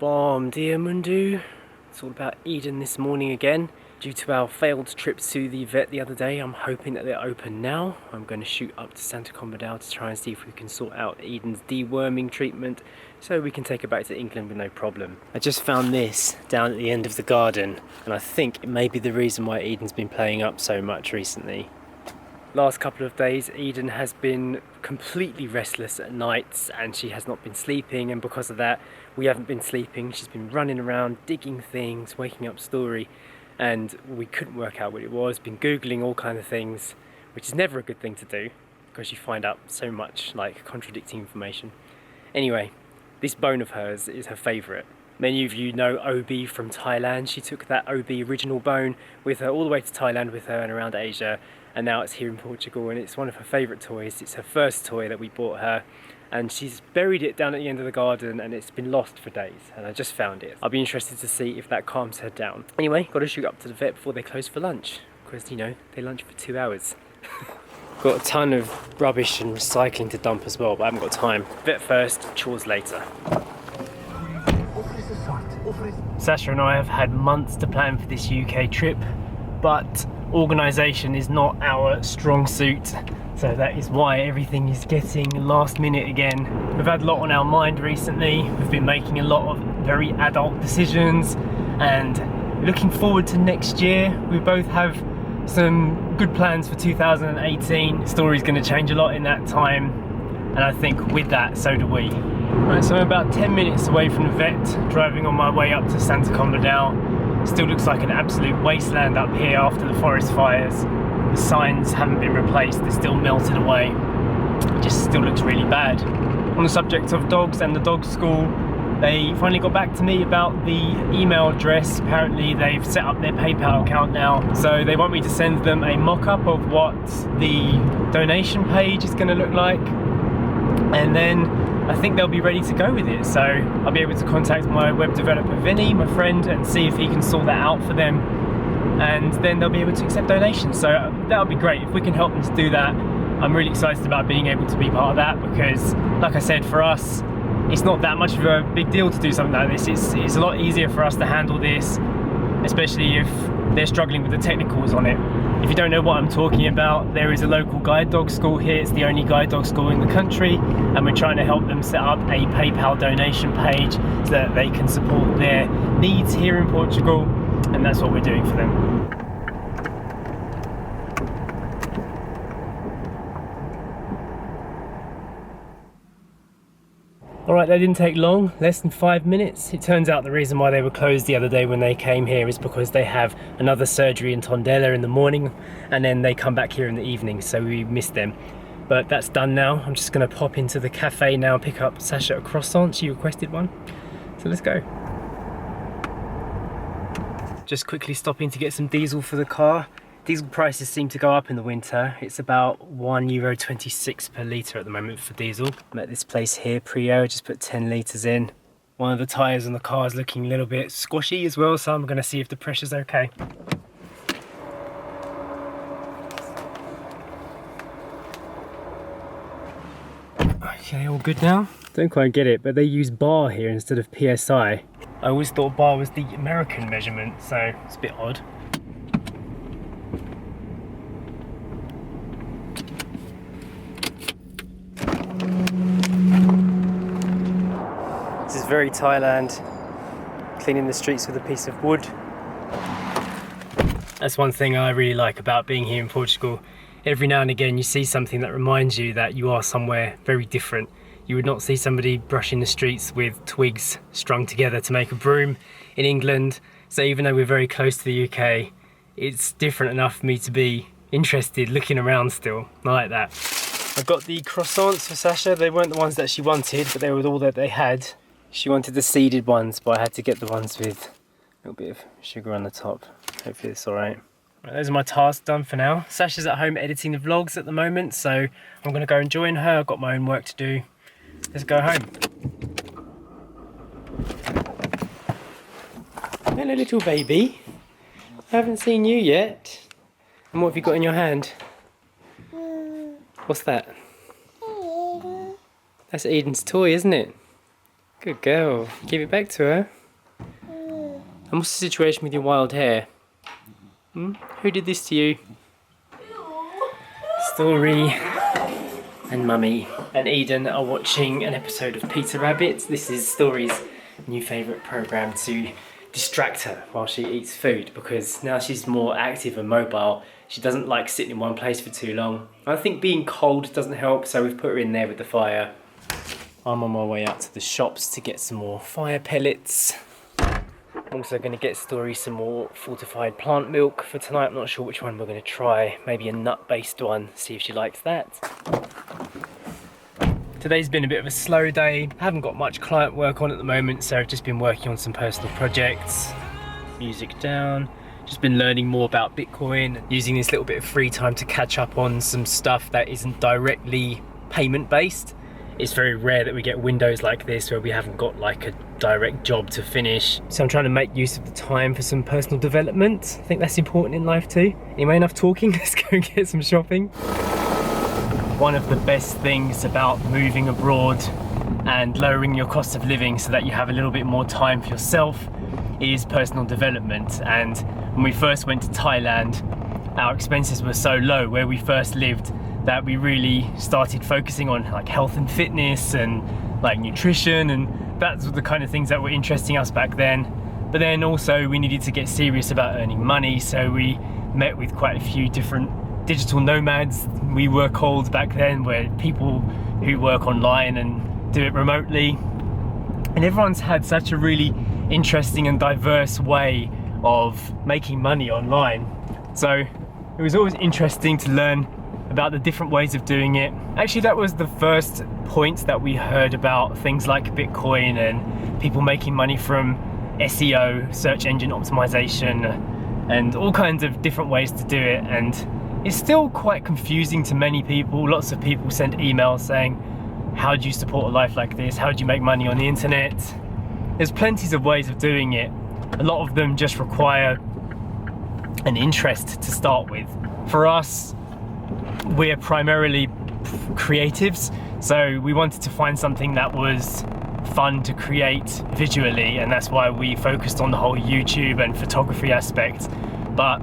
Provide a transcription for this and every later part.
Bom dia mundo. It's all about Eden this morning again. Due to our failed trips to the vet the other day, I'm hoping that they're open now. I'm going to shoot up to Santa Combadale to try and see if we can sort out Eden's deworming treatment so we can take her back to England with no problem. I just found this down at the end of the garden, and I think it may be the reason why Eden's been playing up so much recently. Last couple of days Eden has been completely restless at nights and she has not been sleeping, and because of that we haven't been sleeping. She's been running around, digging things, waking up Story, and we couldn't work out what it was. Been googling all kind of things, which is never a good thing to do because you find out so much like contradicting information. Anyway, this bone of hers is her favourite. Many of you know Obi from Thailand. She took that Obi original bone with her all the way to Thailand with her and around Asia, and now it's here in Portugal and it's one of her favourite toys. It's her first toy that we bought her, and she's buried it down at the end of the garden and it's been lost for days, and I just found it. I'll be interested to see if that calms her down. Anyway, got to shoot up to the vet before they close for lunch because, you know, they lunch for 2 hours. Got a ton of rubbish and recycling to dump as well, but I haven't got time. Vet first, chores later. Sacha and I have had months to plan for this UK trip, but organisation is not our strong suit, so that is why everything is getting last minute again. We've had a lot on our mind recently. We've been making a lot of very adult decisions and looking forward to next year. We both have some good plans for 2018. Story's going to change a lot in that time, and I think with that, so do we. Right, so I'm about 10 minutes away from the vet, driving on my way up to Santa Combadale. Still looks like an absolute wasteland up here after the forest fires. The signs haven't been replaced, they're still melted away. It just still looks really bad. On the subject of dogs and the dog school, they finally got back to me about the email address. Apparently they've set up their PayPal account now, so they want me to send them a mock-up of what the donation page is going to look like, and then I think they'll be ready to go with it. So I'll be able to contact my web developer Vinny, my friend, and see if he can sort that out for them, and then they'll be able to accept donations. So that'll be great if we can help them to do that. I'm really excited about being able to be part of that because, like I said, for us it's not that much of a big deal to do something like this. It's a lot easier for us to handle this, especially if they're struggling with the technicals on it. If you don't know what I'm talking about, there is a local guide dog school here. It's the only guide dog school in the country, and we're trying to help them set up a PayPal donation page so that they can support their needs here in Portugal, and that's what we're doing for them. Alright, that didn't take long, less than 5 minutes. It turns out the reason why they were closed the other day when they came here is because they have another surgery in Tondela in the morning, and then they come back here in the evening, so we missed them. But that's done now. I'm just going to pop into the cafe now and pick up Sacha a croissant. She requested one, so let's go. Just quickly stopping to get some diesel for the car. Diesel prices seem to go up in the winter. It's about €1.26 per litre at the moment for diesel. I'm at this place here, Prio, just put 10 litres in. One of the tyres on the car is looking a little bit squashy as well, so I'm going to see if the pressure's okay. Okay, all good now. Don't quite get it, but they use bar here instead of PSI. I always thought bar was the American measurement, so it's a bit odd. This is very Thailand, cleaning the streets with a piece of wood. That's one thing I really like about being here in Portugal. Every now and again you see something that reminds you that you are somewhere very different. You would not see somebody brushing the streets with twigs strung together to make a broom in England. So even though we're very close to the UK, it's different enough for me to be interested looking around still. I like that. I've got the croissants for Sacha. They weren't the ones that she wanted, but they were all that they had. She wanted the seeded ones, but I had to get the ones with a little bit of sugar on the top. Hopefully it's alright. Right, those are my tasks done for now. Sacha's at home editing the vlogs at the moment, so I'm going to go and join her. I've got my own work to do. Let's go home. Hello little baby. I haven't seen you yet. And what have you got in your hand? What's that? That's Eden's toy, isn't it? Good girl. Give it back to her. And what's the situation with your wild hair? Who did this to you? Story and Mummy and Eden are watching an episode of Peter Rabbit. This is Story's new favourite programme to distract her while she eats food, because now she's more active and mobile. She doesn't like sitting in one place for too long. I think being cold doesn't help, so we've put her in there with the fire. I'm on my way out to the shops to get some more fire pellets. I'm also going to get Story some more fortified plant milk for tonight. I'm not sure which one we're going to try. Maybe a nut-based one, see if she likes that. Today's been a bit of a slow day. I haven't got much client work on at the moment, so I've just been working on some personal projects. Music down. Just been learning more about Bitcoin, using this little bit of free time to catch up on some stuff that isn't directly payment-based. It's very rare that we get windows like this where we haven't got like a direct job to finish. So I'm trying to make use of the time for some personal development. I think that's important in life too. Anyway, enough talking, let's go and get some shopping. One of the best things about moving abroad and lowering your cost of living so that you have a little bit more time for yourself is personal development. And when we first went to Thailand, our expenses were so low where we first lived that we really started focusing on like health and fitness and like nutrition, and that's the kind of things that were interesting us back then. But then also we needed to get serious about earning money, so we met with quite a few different digital nomads, we were called back then, where people who work online and do it remotely. And everyone's had such a really interesting and diverse way of making money online. So it was always interesting to learn about the different ways of doing it. Actually, that was the first point that we heard about things like Bitcoin and people making money from SEO, search engine optimization, and all kinds of different ways to do it. And it's still quite confusing to many people. Lots of people send emails saying, how do you support a life like this? How do you make money on the internet? There's plenty of ways of doing it. A lot of them just require an interest to start with. For us, we're primarily creatives, so we wanted to find something that was fun to create visually, and that's why we focused on the whole YouTube and photography aspect. But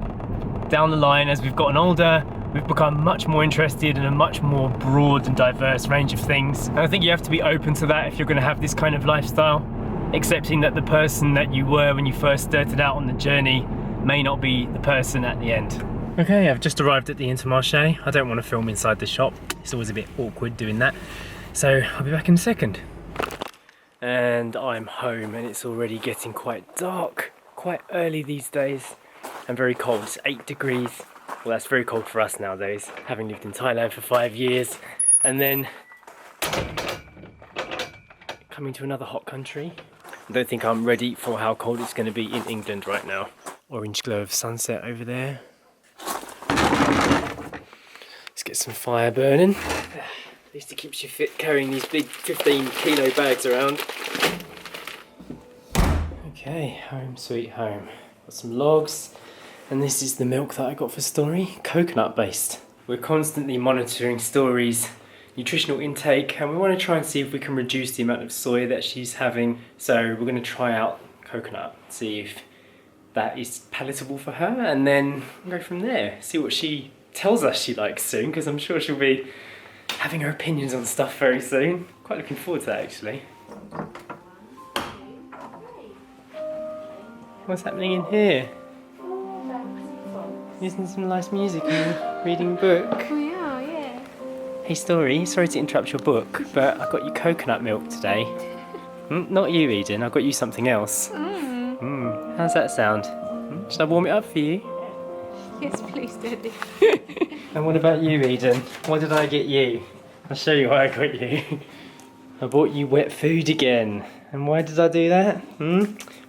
down the line, as we've gotten older, we've become much more interested in a much more broad and diverse range of things. And I think you have to be open to that if you're going to have this kind of lifestyle, accepting that the person that you were when you first started out on the journey may not be the person at the end. Okay, I've just arrived at the Intermarché. I don't want to film inside the shop. It's always a bit awkward doing that. So I'll be back in a second. And I'm home, and it's already getting quite dark, quite early these days, and very cold. It's 8 degrees. Well, that's very cold for us nowadays, having lived in Thailand for 5 years, and then coming to another hot country. I don't think I'm ready for how cold it's going to be in England right now. Orange glow of sunset over there. Let's get some fire burning. At least it keeps you fit carrying these big 15-kilo bags around. Okay, home sweet home. Got some logs, and this is the milk that I got for Story, coconut based. We're constantly monitoring Story's nutritional intake, and we want to try and see if we can reduce the amount of soy that she's having. So we're going to try out coconut, see if that is palatable for her, and then go from there. See what she tells us she likes soon, because I'm sure she'll be having her opinions on stuff very soon. Quite looking forward to that, actually. What's happening in here? Listening to some nice music and reading a book. We are, yeah. Hey Story, sorry to interrupt your book, but I got you coconut milk today. Not you, Eden, I got you something else. How's that sound? Should I warm it up for you? Yes, please, Daddy. And what about you, Eden? What did I get you? I'll show you what I got you. I bought you wet food again. And why did I do that?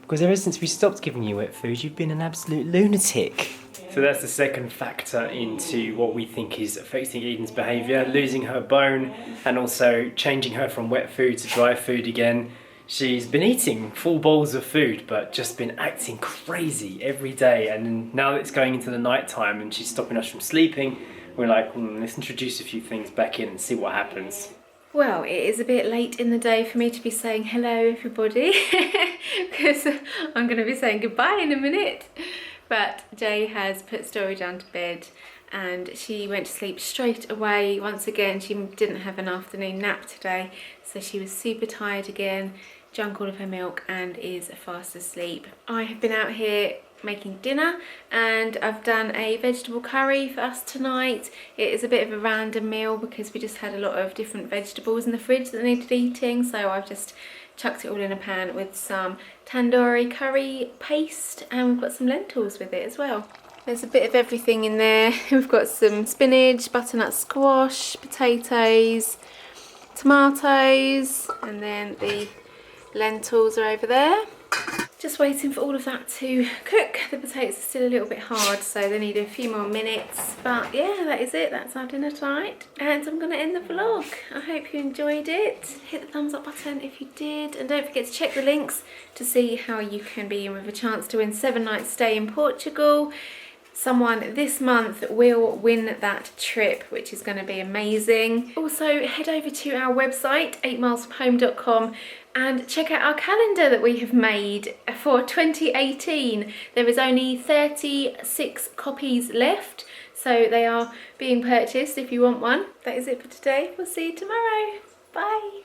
Because ever since we stopped giving you wet food, you've been an absolute lunatic. So that's the second factor into what we think is affecting Eden's behaviour, losing her bone and also changing her from wet food to dry food again. She's been eating full bowls of food, but just been acting crazy every day. And now that it's going into the night time and she's stopping us from sleeping, we're like, let's introduce a few things back in and see what happens. Well, it is a bit late in the day for me to be saying hello everybody because I'm going to be saying goodbye in a minute. But Jay has put Story down to bed and she went to sleep straight away. Once again, she didn't have an afternoon nap today, so she was super tired again, drank all of her milk and is fast asleep. I have been out here making dinner and I've done a vegetable curry for us tonight. It is a bit of a random meal because we just had a lot of different vegetables in the fridge that needed eating, so I've just chucked it all in a pan with some tandoori curry paste, and we've got some lentils with it as well. There's a bit of everything in there. We've got some spinach, butternut squash, potatoes, tomatoes, and then the lentils are over there. Just waiting for all of that to cook. The potatoes are still a little bit hard, so they need a few more minutes. But yeah, that is it. That's our dinner tonight. And I'm going to end the vlog. I hope you enjoyed it. Hit the thumbs up button if you did. And don't forget to check the links to see how you can be in with a chance to win 7 nights stay in Portugal. Someone this month will win that trip, which is going to be amazing. Also, head over to our website, 8milesfromhome.com, and check out our calendar that we have made for 2018. There is only 36 copies left, so they are being purchased if you want one. That is it for today. We'll see you tomorrow. Bye.